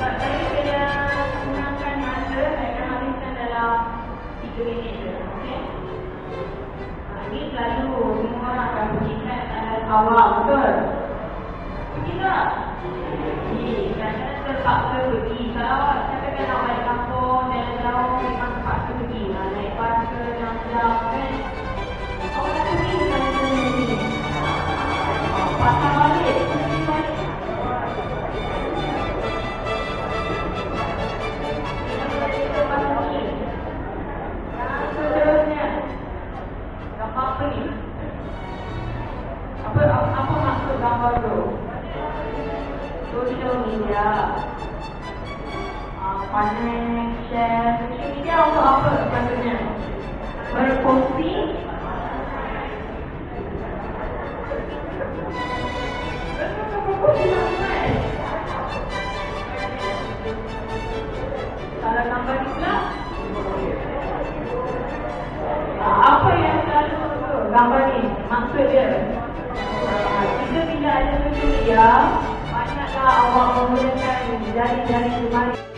Tadi saya gunakan masa dan habiskan dalam 3 minit je. Okey. Ini selalu semua orang akan bunyikan awal, betul? Bunyi tak? Bunyi. Kadang-kadang terpaksa pergi. Kalau katakan nak balik kampung dan jauh, memang terpaksa pergi. Naik bas ke, jam-jam kan. Awak nak pergi dengan ni. Pasal balik. Pergi balik. Seterusnya. Gambar apa ni? Apa maksud gambar tu? Social media. Connect, share. Social media untuk apa contohnya? Berposting. Kalau gambar ni pula, apa yang selalu gambar ni? Maksud dia, kita bila ada social media, banyaklah awak menggunakan jari-jari jemari.